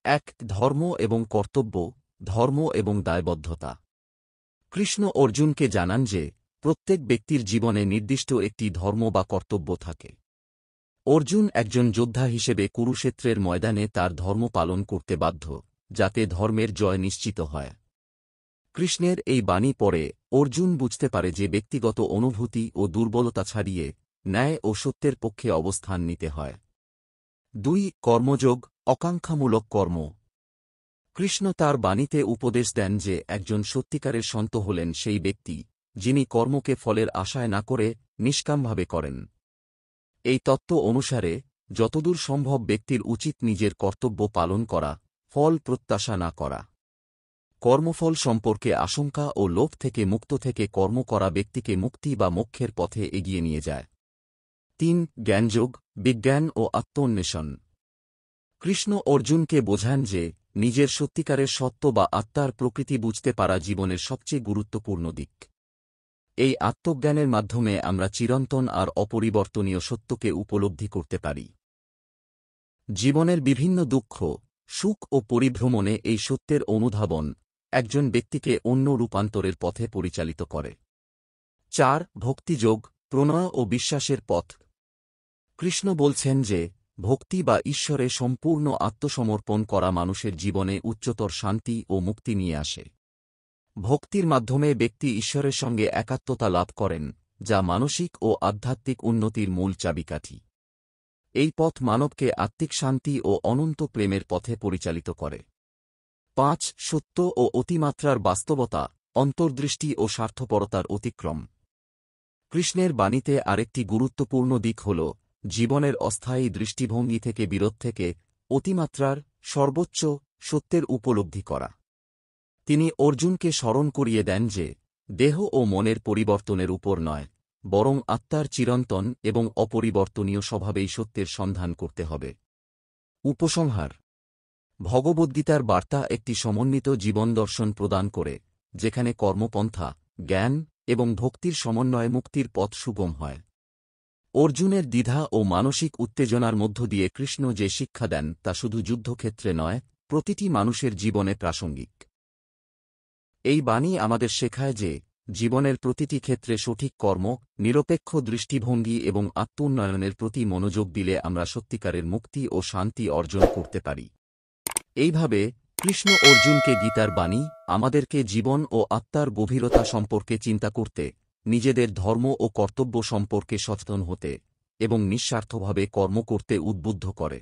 এক, ধর্ম এবং কর্তব্য, ধর্ম এবং দায়বদ্ধতা। কৃষ্ণ অর্জুনকে জানান যে প্রত্যেক ব্যক্তির জীবনে নির্দিষ্ট একটি ধর্ম বা কর্তব্য থাকে। অর্জুন একজন যোদ্ধা হিসেবে কুরুক্ষেত্রের ময়দানে তার ধর্ম পালন করতে বাধ্য, যাতে ধর্মের জয় নিশ্চিত হয়। কৃষ্ণের এই বাণী পড়ে অর্জুন বুঝতে পারে যে ব্যক্তিগত অনুভূতি ও দুর্বলতা ছাড়িয়ে ন্যায় ও সত্যের পক্ষে অবস্থান নিতে হয়। ২. কর্মযোগ, আকাঙ্ক্ষামূলক কর্ম। কৃষ্ণ তার বাণীতে উপদেশ দেন যে একজন সত্যিকারের সন্ত হলেন সেই ব্যক্তি যিনি কর্মকে ফলের আশায় না করে নিষ্কামভাবে করেন। এই তত্ত্ব অনুসারে যতদূর সম্ভব ব্যক্তির উচিত নিজের কর্তব্য পালন করা, ফল প্রত্যাশা না করা। কর্মফল সম্পর্কে আশঙ্কা ও লোভ থেকে মুক্ত থেকে কর্ম করা ব্যক্তিকে মুক্তি বা মোক্ষের পথে এগিয়ে নিয়ে যায়। ৩. জ্ঞানযোগ, বিজ্ঞান ও আত্মোন্বেষণ। কৃষ্ণ অর্জুনকে বোঝান যে নিজের সত্যিকারের সত্য বা আত্মার প্রকৃতি বুঝতে পারা জীবনের সবচেয়ে গুরুত্বপূর্ণ দিক। এই আত্মজ্ঞানের মাধ্যমে আমরা চিরন্তন আর অপরিবর্তনীয় সত্যকে উপলব্ধি করতে পারি। জীবনের বিভিন্ন দুঃখ, সুখ ও পরিভ্রমণে এই সত্যের অনুধাবন একজন ব্যক্তিকে অন্য রূপান্তরের পথে পরিচালিত করে। ৪. ভক্তিযোগ, প্রণয় ও বিশ্বাসের পথ। কৃষ্ণ বলছেন যে ভক্তি বা ঈশ্বরে সম্পূর্ণ আত্মসমর্পণ করা মানুষের জীবনে উচ্চতর শান্তি ও মুক্তি নিয়ে আসে। ভক্তির মাধ্যমে ব্যক্তি ঈশ্বরের সঙ্গে একাত্মতা লাভ করেন, যা মানসিক ও আধ্যাত্মিক উন্নতির মূল চাবিকাঠি। এই পথ মানবকে আত্মিক শান্তি ও অনন্ত প্রেমের পথে পরিচালিত করে। ৫. সত্য ও অতিমাত্রার বাস্তবতা, অন্তর্দৃষ্টি ও স্বার্থপরতার অতিক্রম। কৃষ্ণের বাণীতে আরেকটি গুরুত্বপূর্ণ দিক হল জীবনের অস্থায়ী দৃষ্টিভঙ্গি থেকে বিরত থেকে অতিমাত্রার সর্বোচ্চ সত্যের উপলব্ধি করা। তিনি অর্জুনকে স্মরণ করিয়ে দেন যে দেহ ও মনের পরিবর্তনের উপর নয়, বরং আত্মার চিরন্তন এবং অপরিবর্তনীয় স্বভাবেই সত্যের সন্ধান করতে হবে। উপসংহার: ভগবদ্গীতার বার্তা একটি সমন্বিত জীবনদর্শন প্রদান করে, যেখানে কর্মপন্থা, জ্ঞান এবং ভক্তির সমন্বয়ে মুক্তির পথ সুগম হয়। অর্জুনের দ্বিধা ও মানসিক উত্তেজনার মধ্য দিয়ে কৃষ্ণ যে শিক্ষা দেন তা শুধু যুদ্ধক্ষেত্রে নয়, প্রতিটি মানুষের জীবনে প্রাসঙ্গিক। এই বাণী আমাদের শেখায় যে জীবনের প্রতিটি ক্ষেত্রে সঠিক কর্ম, নিরপেক্ষ দৃষ্টিভঙ্গি এবং আত্মোন্নয়নের প্রতি মনোযোগ দিলে আমরা সত্যিকারের মুক্তি ও শান্তি অর্জন করতে পারি। এইভাবে কৃষ্ণ অর্জুনকে গীতার বাণী আমাদেরকে জীবন ও আত্মার গভীরতা সম্পর্কে চিন্তা করতে, নিজেদের ধর্ম ও কর্তব্য সম্পর্কে সচেতন হতে এবং নিঃস্বার্থভাবে কর্ম করতে উদ্বুদ্ধ করে।